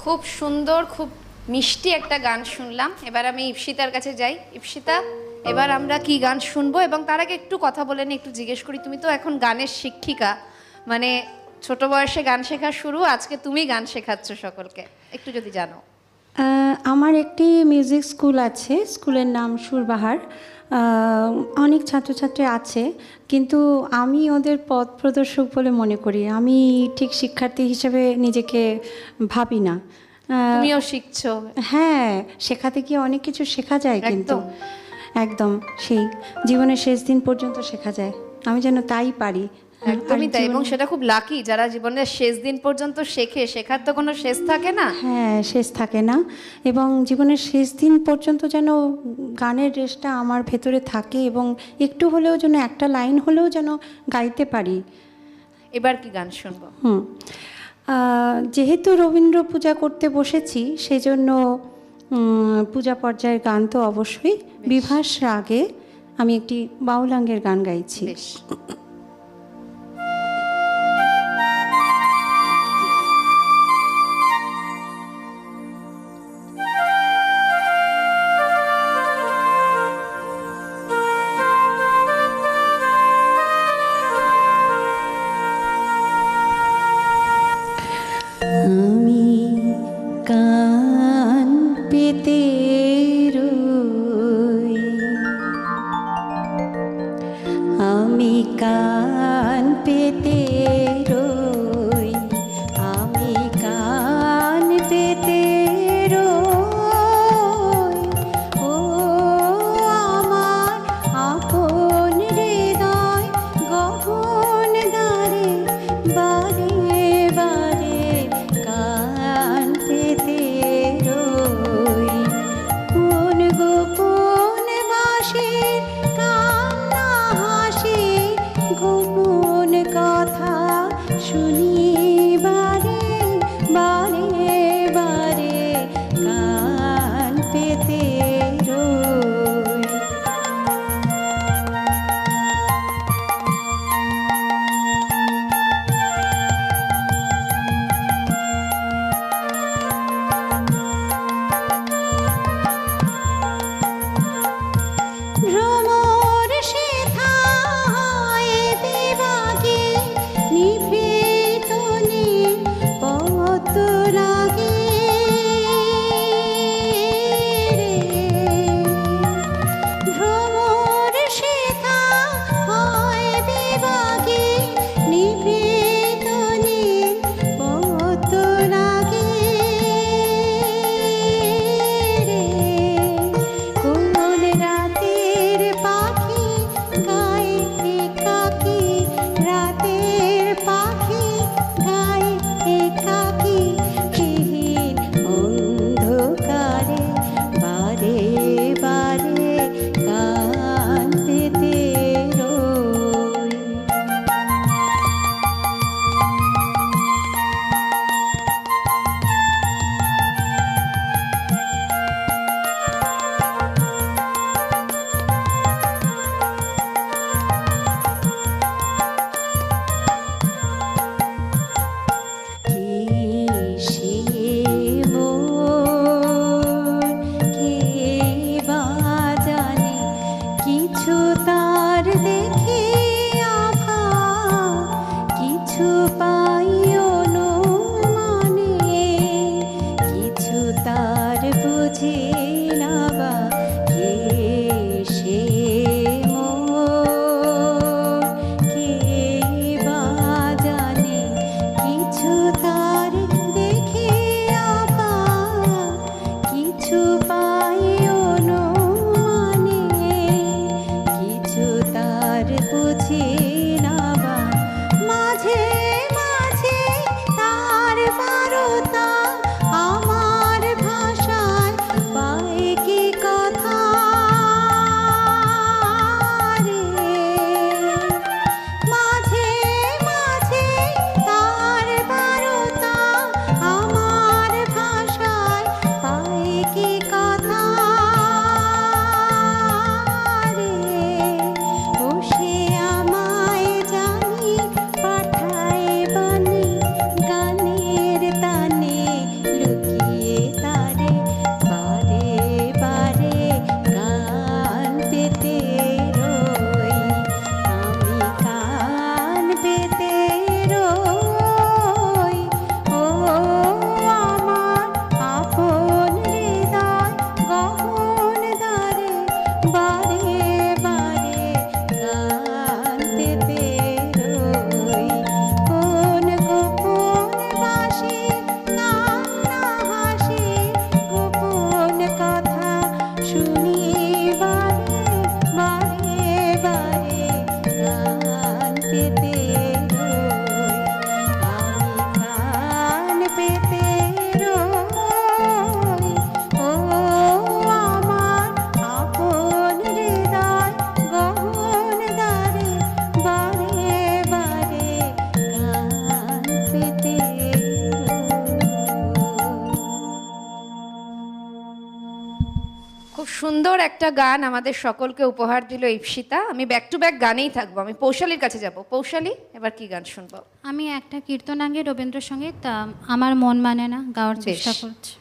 খুব সুন্দর, খুব মিষ্টি একটা গান শুনলাম। এবার আমি ইপসিতার কাছে যাই। ইপসিতা, এবার আমরা কি গান শুনবো? এবং তার আগে একটু কথা বলে নিই, একটু জিজ্ঞেস করি, তুমি তো এখন গানের শিক্ষিকা, মানে ছোট বয়সে গান শেখা শুরু, আজকে তুমি গান শেখাচ্ছ সকলকে, একটু যদি জানো। আমার একটি মিউজিক স্কুল আছে, স্কুলের নাম সুরবাহার। অনেক ছাত্রছাত্রী আছে, কিন্তু আমি ওদের পথ প্রদর্শক বলে মনে করি। আমি ঠিক শিক্ষার্থী হিসেবে নিজেকে ভাবি না। তুমিও শিখছো। হ্যাঁ, শেখাতে গিয়ে অনেক কিছু শেখা যায়, কিন্তু একদম সেই জীবনের শেষ দিন পর্যন্ত শেখা যায়। আমি যেন তাই পারি। একদমই তাই, এবং সেটা খুব লাকি যারা জীবনের শেষ দিন পর্যন্ত শেখে। শেখার তো কোনো শেষ থাকে না। হ্যাঁ, শেষ থাকে না। এবং জীবনের শেষ দিন পর্যন্ত যেন গানের রেশটা আমার ভেতরে থাকে, এবং একটু হলেও যেন, একটা লাইন হলেও যেন গাইতে পারি। এবার কি গান শুনবো? যেহেতু রবীন্দ্র পূজা করতে বসেছি, সেজন্য পূজা পর্যায়ের গান তো অবশ্যই। বিভাস রাগে আমি একটি বাউলাঙ্গের গান গাইছি। বেশ। আমি কান পেতে রই, আমি কান খুব সুন্দর একটা গান আমাদের সকলকে উপহার দিল ইপসিতা। আমি ব্যাক টু ব্যাক গানেই থাকবো, আমি পৌশালীর কাছে যাব। পৌশালী, এবার কি গান শুনবো? আমি একটা কীর্তনাঙ্গে রবীন্দ্রসঙ্গীত আমার মন মানে না গাওয়ার বেশ। চেষ্টা করছি।